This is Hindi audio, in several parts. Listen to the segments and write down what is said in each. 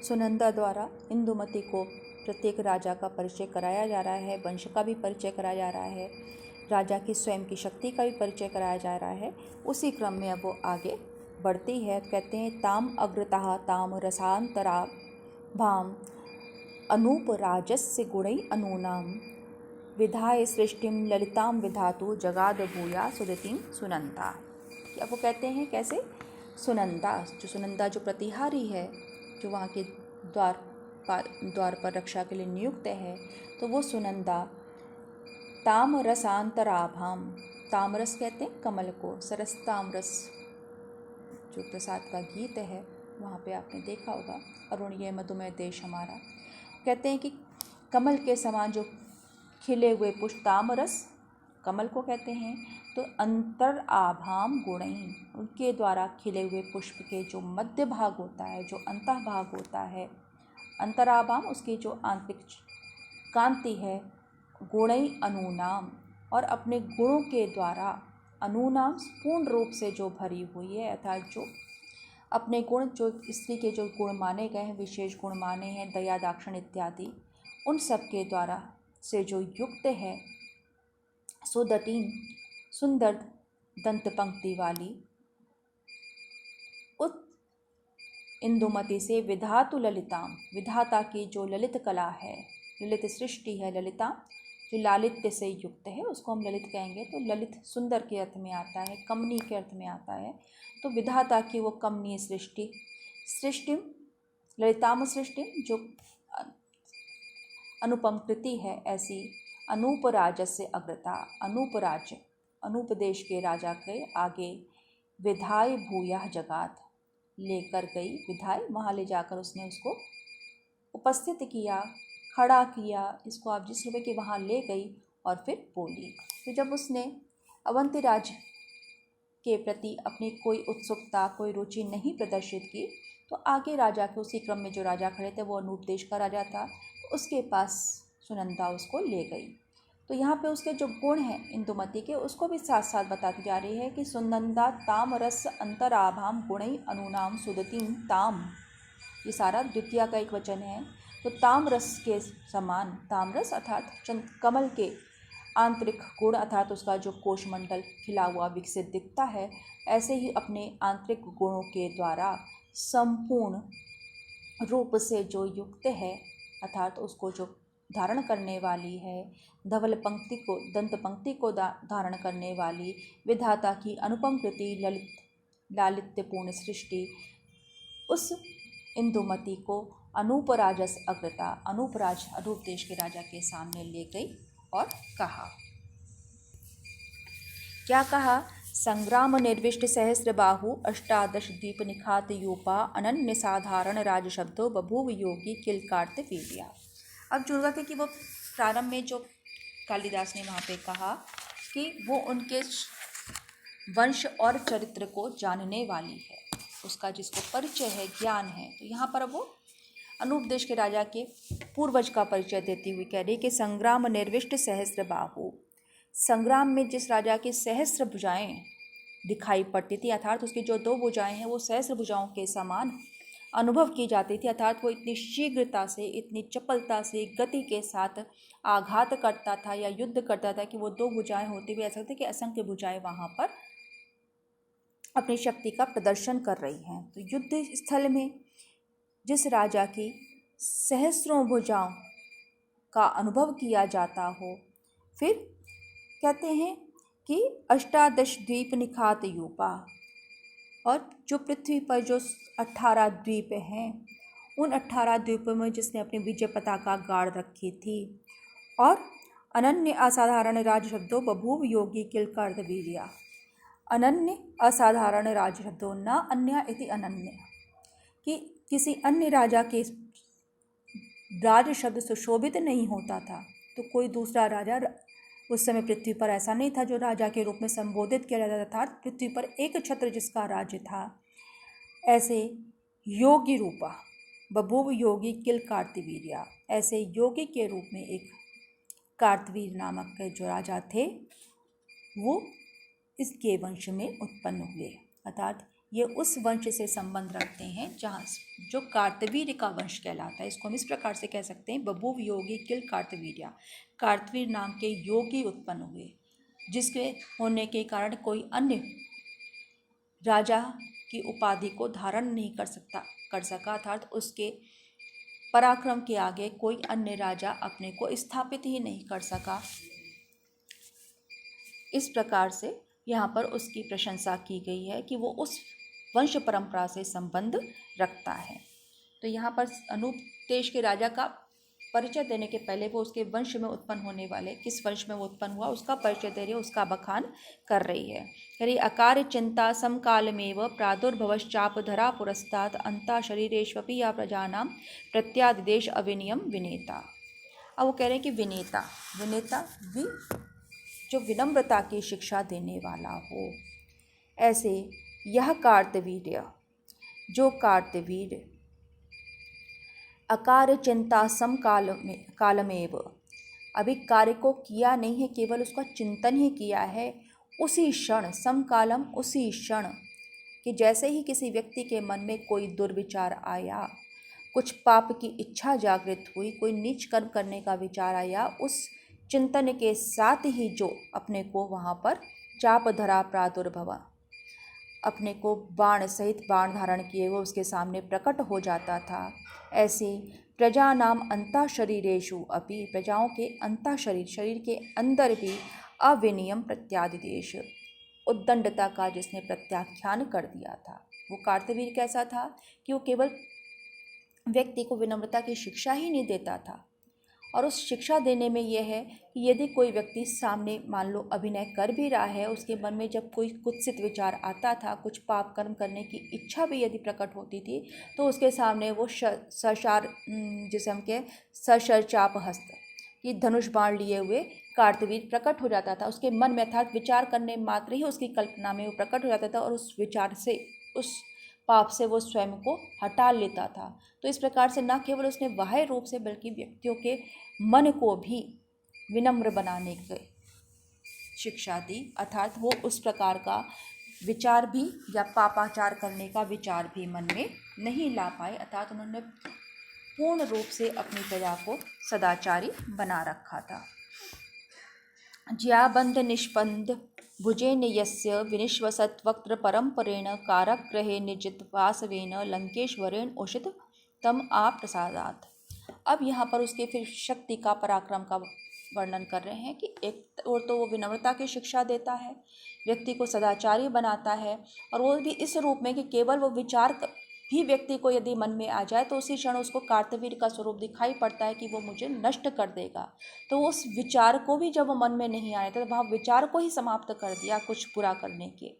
सुनंदा द्वारा इंदुमती को प्रत्येक राजा का परिचय कराया जा रहा है, वंश का भी परिचय कराया जा रहा है, राजा की स्वयं की शक्ति का भी परिचय कराया जा रहा है। उसी क्रम में अब वो आगे बढ़ती है। कहते हैं ताम अग्रतः ताम रसांतरा भाम अनूप राजस्य गुणै अनूनाम विधाय सृष्टिं ललिताम विधातु जगाद भूया सुदतिं सुनंदा। अब वो कहते हैं कैसे, सुनंदा जो प्रतिहारी है, जो वहाँ के द्वार पर रक्षा के लिए नियुक्त है, तो वो सुनंदा ताम रसांतराभाम, तामरस कहते हैं कमल को, सरस तामरस जो प्रसाद का गीत है वहाँ पे आपने देखा होगा, अरुण ये मधुमेह देश हमारा। कहते हैं कि कमल के समान जो खिले हुए पुष्प, तामरस कमल को कहते हैं, तो अंतर आभाम गुणई, उनके द्वारा खिले हुए पुष्प के जो मध्य भाग होता है, जो अंतः भाग होता है, अंतराभाम उसकी जो आंतरिक कांति है, गुणई अनूनाम, और अपने गुणों के द्वारा, अनूनाम पूर्ण रूप से जो भरी हुई है, अर्थात जो अपने गुण, जो स्त्री के जो गुण माने गए हैं, विशेष गुण माने हैं, दया दाक्षिण इत्यादि, उन सब के द्वारा से जो युक्त है, सुदतीन सुंदर दंत पंक्ति वाली, उत इंदुमती से विधातु ललिताम, विधाता की जो ललित कला है, ललित सृष्टि है, ललिता जो लालित्य से युक्त है, उसको हम ललित कहेंगे। तो ललित सुंदर के अर्थ में आता है, कमनीय के अर्थ में आता है। तो विधाता की वो कमनीय सृष्टि ललिताम सृष्टि जो अनुपम कृति है, ऐसी अनूप राजस्य अग्रता, अनूप राज्य, अनूप देश के राजा के आगे विधाय भूया जगात, लेकर गई, विधाय वहाँ ले जाकर उसने उसको उपस्थित किया, खड़ा किया, इसको आप जिस रूपे के वहाँ ले गई और फिर बोली। तो जब उसने अवंती राज्य के प्रति अपनी कोई उत्सुकता, कोई रुचि नहीं प्रदर्शित की, तो आगे राजा के उसी क्रम में जो राजा खड़े थे, वो अनूप देश का राजा था, तो उसके पास सुनंदा उसको ले गई। तो यहाँ पे उसके जो गुण हैं इंदुमती के, उसको भी साथ साथ बताती जा रही है कि सुनंदा ताम रस अंतराभाम गुणई अनूनाम सुदतीं ताम, ये सारा द्वितीया का एक वचन है। तो ताम रस के समान, तामरस अर्थात कमल के आंतरिक गुण, अर्थात उसका जो कोशमंडल खिला हुआ विकसित दिखता है, ऐसे ही अपने आंतरिक गुणों के द्वारा संपूर्ण रूप से जो युक्त है, अर्थात उसको जो धारण करने वाली है, धवल पंक्ति को, दंत पंक्ति को धारण करने वाली, विधाता की अनुपम कृति, लालित्यपूर्ण सृष्टि, उस इंदुमती को अनूप राजस अग्रता, अनूप देश के राजा के सामने ले गई और कहा, क्या कहा, संग्राम निर्विष्ट सहस्र बाहु अष्टादश द्वीप निखात यूपा अनन्य साधारण राज शब्दों बभूव योगी किलकार्त वीर्या। अब जुड़वा के कि वो प्रारंभ में जो कालिदास ने वहाँ पे कहा कि वो उनके वंश और चरित्र को जानने वाली है, उसका जिसको परिचय है, ज्ञान है। तो यहाँ पर वो अनूप देश के राजा के पूर्वज का परिचय देती हुई कह रही कि संग्राम निर्विष्ट सहस्र बाहु, संग्राम में जिस राजा की सहस्र भुजाएं दिखाई पड़ती थी, अर्थात उसकी जो 2 भुजाएं हैं वो सहस्र भुजाओं के समान अनुभव की जाती थी, अर्थात वो इतनी शीघ्रता से, इतनी चपलता से, गति के साथ आघात करता था या युद्ध करता था कि वो 2 भुजाएं होती हुई ऐसा लगता कि असंख्य भुजाएं वहाँ पर अपनी शक्ति का प्रदर्शन कर रही हैं। तो युद्ध स्थल में जिस राजा की सहस्रों भुजाओं का अनुभव किया जाता हो, फिर कहते हैं कि अष्टादश द्वीप निखात यूपा, और जो पृथ्वी पर जो 18 द्वीप हैं, उन 18 द्वीपों में जिसने अपनी विजय पताका गाड़ रखी थी, और अनन्य असाधारण राज शब्दों बभूव योगी किलकार्त वीर्या, अनन्य असाधारण राज शब्दों, न अन्य इति अनन्य, कि किसी अन्य राजा के राज शब्द सुशोभित नहीं होता था, तो कोई दूसरा राजा उस समय पृथ्वी पर ऐसा नहीं था जो राजा के रूप में संबोधित किया जाता था। पृथ्वी पर एक छत्र जिसका राज्य था, ऐसे योगी रूपा बभूव योगी किल कार्तवीर्या, ऐसे योगी के रूप में एक कार्तवीर नामक के जो राजा थे, वो इसके वंश में उत्पन्न हुए, अर्थात ये उस वंश से संबंध रखते हैं जहाँ जो कार्तवीर्य का वंश कहलाता है। इसको हम इस प्रकार से कह सकते हैं, बभूव योगी किल कार्तवीर्या, कार्तवीर नाम के योगी उत्पन्न हुए, जिसके होने के कारण कोई अन्य राजा की उपाधि को धारण नहीं कर सका, अर्थात उसके पराक्रम के आगे कोई अन्य राजा अपने को स्थापित ही नहीं कर सका। इस प्रकार से यहाँ पर उसकी प्रशंसा की गई है कि वो उस वंश परंपरा से संबंध रखता है। तो यहाँ पर अनूप देश के राजा का परिचय देने के पहले वो उसके वंश में उत्पन्न होने वाले, किस वंश में वो उत्पन्न हुआ उसका परिचय दे रही है, उसका बखान कर रही है। कह रही अकार चिंता समकालमेव प्रादुर्भवश्चापधरा पुरस्तात् अंता शरीरेष्वपि या प्रजानां प्रत्यादिदेश अविनियम विनेता। अब वो कह रहे हैं कि विनेता जो विनम्रता की शिक्षा देने वाला हो, ऐसे यह कार्तवीर्य जो कार्तवीर अकार्य चिंता कालमेव, अभी कार्य को किया नहीं है, केवल उसका चिंतन ही किया है, उसी क्षण समकालम, उसी क्षण कि जैसे ही किसी व्यक्ति के मन में कोई दुर्विचार आया, कुछ पाप की इच्छा जागृत हुई, कोई नीच कर्म करने का विचार आया, उस चिंतन के साथ ही जो अपने को वहाँ पर चाप धरा प्रादुर्भव, अपने को बाण सहित बाण धारण किए हुए उसके सामने प्रकट हो जाता था। ऐसे प्रजा नाम अंता शरीरेषु अपि, प्रजाओं के अंता शरीर के अंदर भी अविनियम प्रत्यादिदेश, उद्दंडता का जिसने प्रत्याख्यान कर दिया था। वो कार्तवीर कैसा था कि वो केवल व्यक्ति को विनम्रता की शिक्षा ही नहीं देता था, और उस शिक्षा देने में यह है कि यदि कोई व्यक्ति सामने मान लो अभिनय कर भी रहा है, उसके मन में जब कोई कुत्सित विचार आता था, कुछ पाप कर्म करने की इच्छा भी यदि प्रकट होती थी, तो उसके सामने वो सशार जिसे हम कहें सशर चाप हस्त कि धनुष बाण लिए हुए कार्तवीर प्रकट हो जाता था। उसके मन में अर्थात विचार करने मात्र ही उसकी कल्पना में वो प्रकट हो जाता था, और उस विचार से, उस पाप से वो स्वयं को हटा लेता था। तो इस प्रकार से न केवल उसने बाह्य रूप से बल्कि व्यक्तियों के मन को भी विनम्र बनाने की शिक्षा दी, अर्थात वो उस प्रकार का विचार भी या पापाचार करने का विचार भी मन में नहीं ला पाए, अर्थात उन्होंने पूर्ण रूप से अपनी प्रजा को सदाचारी बना रखा था। ज्याबंध निष्पंद भुजेन यस्य विनिश्वसत् वक्त्र परंपरेण काराग्रहे निजितवासवेन लंकेश्वरेण उषित तम प्रसादात्। अब यहाँ पर उसके फिर शक्ति का, पराक्रम का वर्णन कर रहे हैं कि एक और तो वो विनम्रता की शिक्षा देता है, व्यक्ति को सदाचारी बनाता है, और वो भी इस रूप में कि केवल वो विचार भी व्यक्ति को यदि मन में आ जाए तो उसी क्षण उसको कार्तवीर का स्वरूप दिखाई पड़ता है कि वो मुझे नष्ट कर देगा। तो उस विचार को भी जब वो मन में नहीं आया तो वहाँ विचार को ही समाप्त कर दिया कुछ बुरा करने के,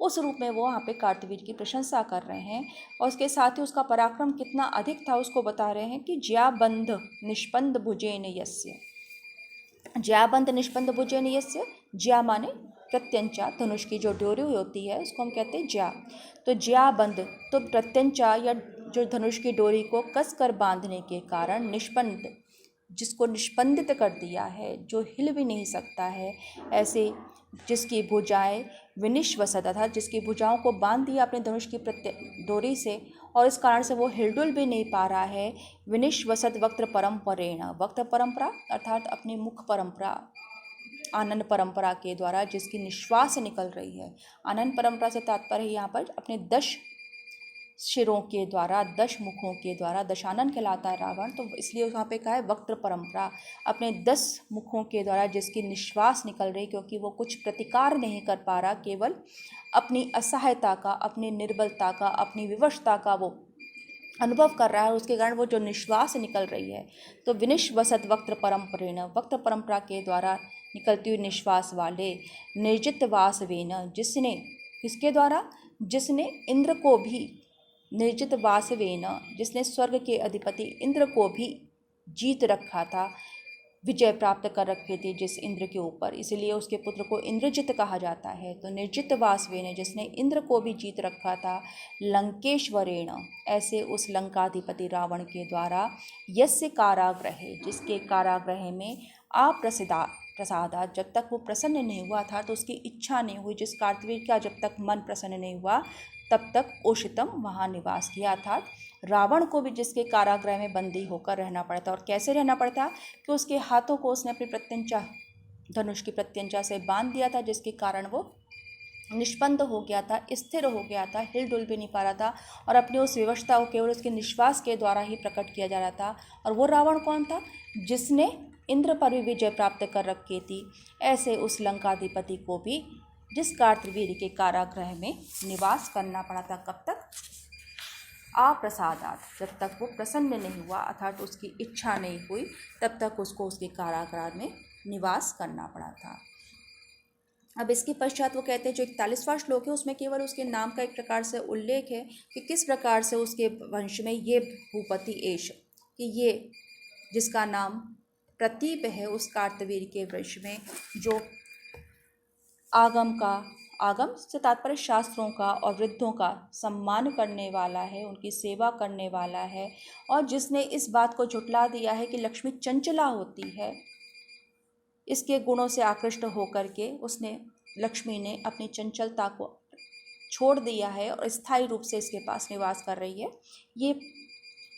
उस रूप में वो वहाँ पे कार्तवीर की प्रशंसा कर रहे हैं। और उसके साथ ही उसका पराक्रम कितना अधिक था उसको बता रहे हैं कि ज्याबंध निष्पंद भुजेन यस्य, ज्याबंध निष्पंद भुजेन यस्य, ज्या माने प्रत्यंचा, धनुष की जो डोरी होती है उसको हम कहते हैं ज्या। तो ज्याबंध तो प्रत्यंचा या जो धनुष की डोरी को कसकर बांधने के कारण निष्पंद, जिसको निष्पंदित कर दिया है, जो हिल भी नहीं सकता है, ऐसे जिसकी भुजाएं विनिश्वसत, अर्थात जिसकी भुजाओं को बांध दिया अपने धनुष की डोरी से, और इस कारण से वो हिलडुल भी नहीं पा रहा है। विनिश्वसत वक्त्र परंपरेण, वक्त परंपरा अर्थात अपनी मुख परंपरा, आनंद परंपरा के द्वारा जिसकी निश्वास निकल रही है। आनंद परंपरा से तात्पर्य यहाँ पर अपने 10 शिरों के द्वारा, 10 मुखों के द्वारा, दशानन कहलाता है रावण, तो इसलिए वहाँ पे कहा है वक्त्र परंपरा, अपने 10 मुखों के द्वारा जिसकी निश्वास निकल रही, क्योंकि वो कुछ प्रतिकार नहीं कर पा रहा, केवल अपनी असहायता का, अपनी निर्बलता का, अपनी विवशता का वो अनुभव कर रहा है, उसके कारण वो जो निश्वास निकल रही है। तो विनिश्वसत वक्त्र परंपरेण, वक्त परंपरा के द्वारा निकलती हुई निश्वास वाले, निर्जित वासवेन, जिसने किसके द्वारा, जिसने इंद्र को भी, निर्जित वासवेन जिसने स्वर्ग के अधिपति इंद्र को भी जीत रखा था, विजय प्राप्त कर रखी थी जिस इंद्र के ऊपर, इसलिए उसके पुत्र को इंद्रजित कहा जाता है। तो निर्जित वासवेन जिसने इंद्र को भी जीत रखा था, लंकेश्वरेण ऐसे उस लंकाधिपति रावण के द्वारा, यस्य कारागृह जिसके कारागृह में प्रसादात जब तक वो प्रसन्न नहीं हुआ था, तो उसकी इच्छा नहीं हुई, जिस कार्तवीर का जब तक मन प्रसन्न नहीं हुआ तब तक उषितम वहाँ निवास किया। अर्थात रावण को भी जिसके कारागृह में बंदी होकर रहना पड़ता, और कैसे रहना पड़ता कि उसके हाथों को उसने अपनी प्रत्यंचा, धनुष की प्रत्यंचा से बांध दिया था, जिसके कारण वो निष्पन्द हो गया था, स्थिर हो गया था, हिल डुल भी नहीं पा रहा था, और अपनी उस विवशता को केवल उसके निश्वास के द्वारा ही प्रकट किया जा रहा था। और वो रावण कौन था? जिसने इंद्र पर भी विजय प्राप्त कर रखी थी। ऐसे उस लंकाधिपति को भी जिस कार्तवीर्य के कारागृह में निवास करना पड़ा था, कब तक? अप्रसादात, जब तक वो प्रसन्न नहीं हुआ, अर्थात उसकी इच्छा नहीं हुई, तब तक उसको उसके कारागृह में निवास करना पड़ा था। अब इसके पश्चात वो कहते हैं, जो 41वां श्लोक है उसमें केवल उसके नाम का एक प्रकार से उल्लेख है कि किस प्रकार से उसके वंश में ये भूपति एश, कि ये जिसका नाम प्रतीप है, उस कार्तवीर्य के वंश में जो आगम से तात्पर्य शास्त्रों का और वृद्धों का सम्मान करने वाला है, उनकी सेवा करने वाला है, और जिसने इस बात को झुठला दिया है कि लक्ष्मी चंचला होती है, इसके गुणों से आकृष्ट होकर के लक्ष्मी ने अपनी चंचलता को छोड़ दिया है और स्थायी रूप से इसके पास निवास कर रही है। ये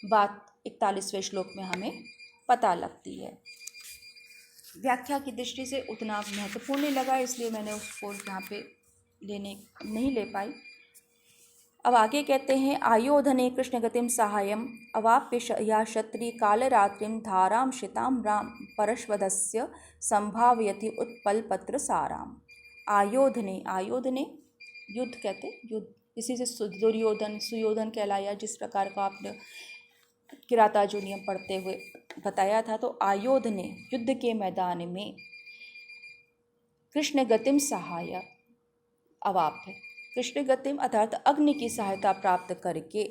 बात 41वें श्लोक में हमें पता लगती है। व्याख्या की दृष्टि से उतना महत्वपूर्ण नहीं लगा, इसलिए मैंने उसको यहाँ पे नहीं ले पाई। अब आगे कहते हैं, आयोधने कृष्ण गतिम सहायम अवाप्य या क्षत्रिय कालरात्रिम धाराम शिताम राम परश्वदस्य संभावयति उत्पलपत्र साराम। आयोधने युद्ध कहते, युद्ध, इसी से सुयोधन कहलाया, जिस प्रकार का आपने किरातार्जुन नियम पढ़ते हुए बताया था। तो आयोधने, युद्ध के मैदान में, कृष्ण गतिम सहाय अवाप्य, कृष्ण गतिम अर्थात अग्नि की सहायता प्राप्त करके,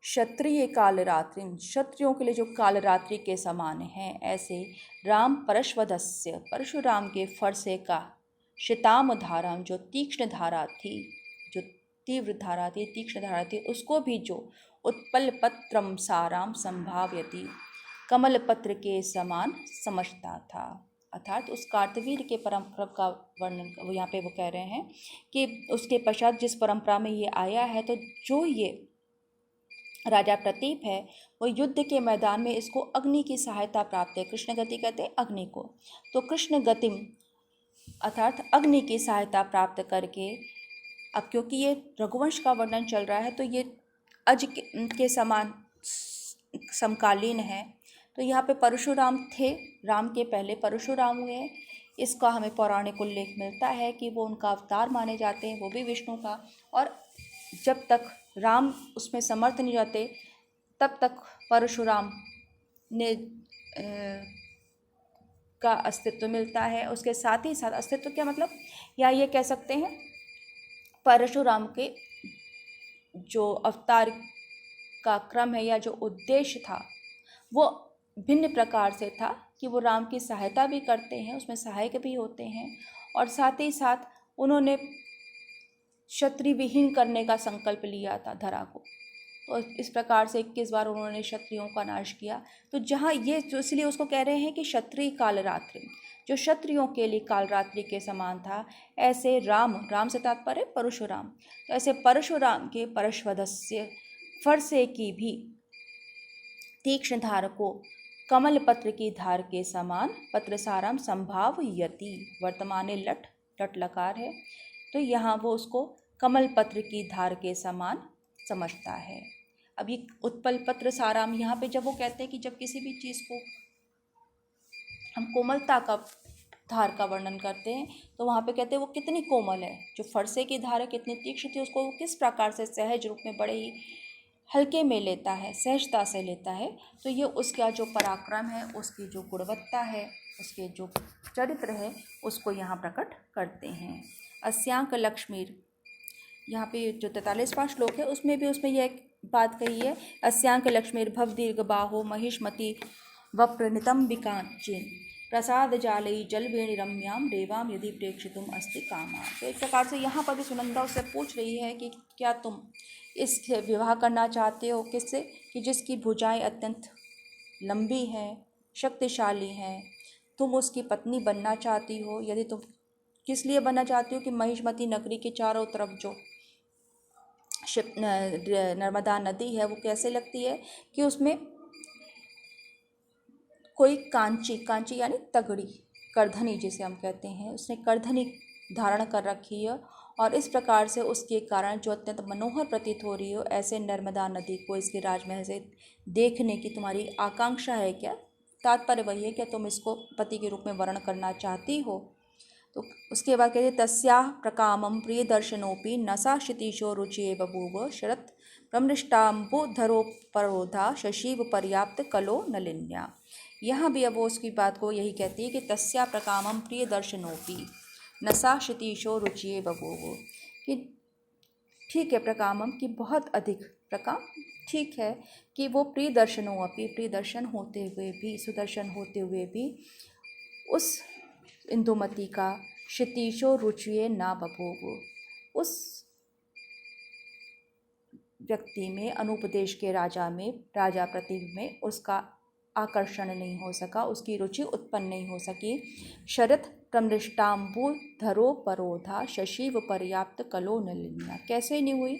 क्षत्रिय कालरात्रि, क्षत्रियों के लिए जो कालरात्रि के समान हैं, ऐसे राम परश्वदस्य, परशुराम के फरसे का, शिताम धाराम, जो तीक्ष्ण धारा थी, जो तीव्र धारा थी, तीक्ष्ण धारा थी, उसको भी जो उत्पल पत्रम साराम संभाव्यति, कमल पत्र के समान समझता था। अर्थात उस कार्तवीर्य के परंपरा का वर्णन यहाँ पे वो कह रहे हैं कि उसके पश्चात जिस परंपरा में ये आया है, तो जो ये राजा प्रतीप है, वो युद्ध के मैदान में इसको अग्नि की सहायता प्राप्त है। कृष्ण गति कहते हैं अग्नि को, तो कृष्ण गतिम अर्थात अग्नि की सहायता प्राप्त करके, अब क्योंकि ये रघुवंश का वर्णन चल रहा है, तो ये अज के समान समकालीन है, तो यहाँ पे परशुराम थे, राम के पहले परशुराम हुए। इसका हमें पौराणिक उल्लेख मिलता है कि वो उनका अवतार माने जाते हैं, वो भी विष्णु का, और जब तक राम उसमें समर्थ नहीं रहते, तब तक परशुराम ने का अस्तित्व मिलता है। उसके साथ ही साथ, अस्तित्व क्या मतलब, या ये कह सकते हैं परशुराम के जो अवतार का क्रम है या जो उद्देश्य था, वो भिन्न प्रकार से था कि वो राम की सहायता भी करते हैं, उसमें सहायक भी होते हैं, और साथ ही साथ उन्होंने क्षत्रिय विहीन करने का संकल्प लिया था धरा को, तो इस प्रकार से 21 बार उन्होंने क्षत्रियों का नाश किया। तो जहाँ ये, जो इसलिए उसको कह रहे हैं कि क्षत्रिय कालरात्रि, जो क्षत्रियों के लिए कालरात्रि के समान था, ऐसे राम से तात्पर्य परशुराम, तो ऐसे परशुराम के परश्वदस्य, फरसे की भी तीक्ष्ण धार को कमल पत्र की धार के समान, पत्रसाराम संभावयति, वर्तमाने लट लकार है, तो यहाँ वो उसको कमल पत्र की धार के समान समझता है। अब ये उत्पल पत्र साराम, यहाँ पे जब वो कहते हैं कि जब किसी भी चीज़ को हम कोमलता का धार का वर्णन करते हैं, तो वहाँ पे कहते हैं वो कितनी कोमल है, जो फरसे की धार है कितनी तीक्ष्ण थी, उसको वो किस प्रकार से सहज रूप में बड़े ही हल्के में लेता है, सहजता से लेता है। तो ये उसका जो पराक्रम है, उसकी जो गुणवत्ता है, उसके जो चरित्र है, उसको यहाँ प्रकट करते हैं। अस्यांक लक्ष्मीर, यहाँ पे जो 43वां श्लोक है उसमें यह एक बात कही है, अस्यांक लक्ष्मीर भव दीर्घ बाहो महिष्मति वप्र नितंबिकाचिन प्रसाद जालई जलवेणी रम्याम देवाम यदि प्रेक्षितुम अस्ति कामा। तो एक प्रकार से यहाँ पर भी सुनंदा उससे पूछ रही है कि क्या तुम इससे विवाह करना चाहते हो, किससे, कि जिसकी भुजाएं अत्यंत लंबी हैं, शक्तिशाली हैं, तुम उसकी पत्नी बनना चाहती हो। यदि तुम किस लिए बनना चाहती हो कि महिष्मती नगरी के चारों तरफ जो नर्मदा नदी है वो कैसे लगती है कि उसमें कोई कांची यानी तगड़ी, करधनी जिसे हम कहते हैं, उसने करधनी धारण कर रखी है और इस प्रकार से उसके कारण जो अत्यंत मनोहर प्रतीत हो रही हो, ऐसे नर्मदा नदी को इसके राजमहल से देखने की तुम्हारी आकांक्षा है क्या? तात्पर्य वही है, क्या तुम इसको पति के रूप में वर्ण करना चाहती हो? तो उसके बाद कहते तस्याः प्रकामं प्रियदर्शनोऽपि नसा क्षितिशो रुचिये बभूव शरत् प्रमृष्टाम्बुधरोपरोधा शशीव पर्याप्त कलो नलिन्या। यहाँ भी अब वो उसकी बात को यही कहती है कि तस्या प्रकामं प्रियदर्शनोऽपि नसा क्षितिशो रुचिये बभूव, कि ठीक है प्रकामम की बहुत अधिक, प्रकाम ठीक है कि वो प्रियदर्शनोऽपि, प्रियदर्शन होते हुए भी, सुदर्शन होते हुए भी उस इंदुमती का क्षितिशो रुचिये ना बभूव, उस व्यक्ति में, अनुपदेश के राजा में, राजा प्रति में उसका आकर्षण नहीं हो सका, उसकी रुचि उत्पन्न नहीं हो सकी। शरत प्रमृष्टाम्बुधरो परोधा शशीव पर्याप्त कलो नलिन्या, कैसे नहीं हुई?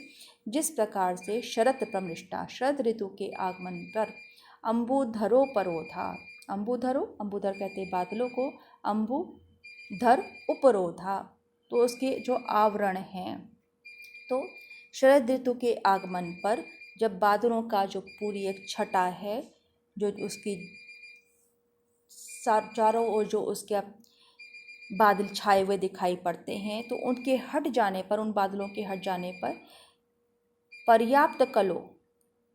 जिस प्रकार से शरत प्रमृष्टा, शरद ऋतु के आगमन पर अम्बुधरो परोधा, अम्बुधर कहते हैं बादलों को, अम्बुधर उपरोधा तो उसके जो आवरण हैं, तो शरद ऋतु के आगमन पर जब बादलों का जो पूरी एक छटा है, जो उसकी चारों ओर जो उसके बादल छाए हुए दिखाई पड़ते हैं, तो उनके हट जाने पर, उन बादलों के हट जाने पर पर्याप्त कलो,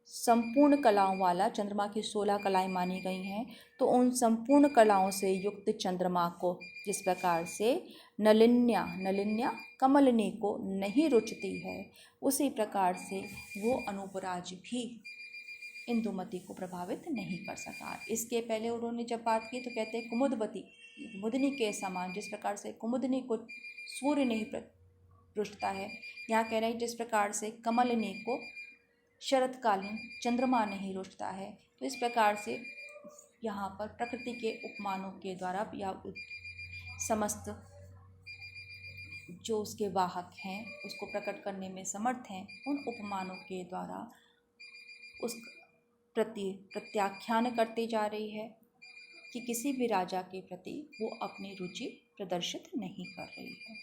संपूर्ण कलाओं वाला, चंद्रमा की 16 कलाएं मानी गई हैं, तो उन संपूर्ण कलाओं से युक्त चंद्रमा को जिस प्रकार से नलिन्या कमलिनी को नहीं रुचती है, उसी प्रकार से वो अनूपराज भी इंदुमती को प्रभावित नहीं कर सका। इसके पहले उन्होंने जब बात की तो कहते हैं कुमुदनी के समान, जिस प्रकार से कुमुदनी को सूर्य नहीं रुचता है, यहाँ कह रहे हैं जिस प्रकार से कमलिनी को शरतकालीन चंद्रमा नहीं रुचता है। तो इस प्रकार से यहाँ पर प्रकृति के उपमानों के द्वारा या समस्त जो उसके वाहक हैं उसको प्रकट करने में समर्थ हैं, उन उपमानों के द्वारा उस प्रति प्रत्याख्यान करती जा रही है कि किसी भी राजा के प्रति वो अपनी रुचि प्रदर्शित नहीं कर रही है।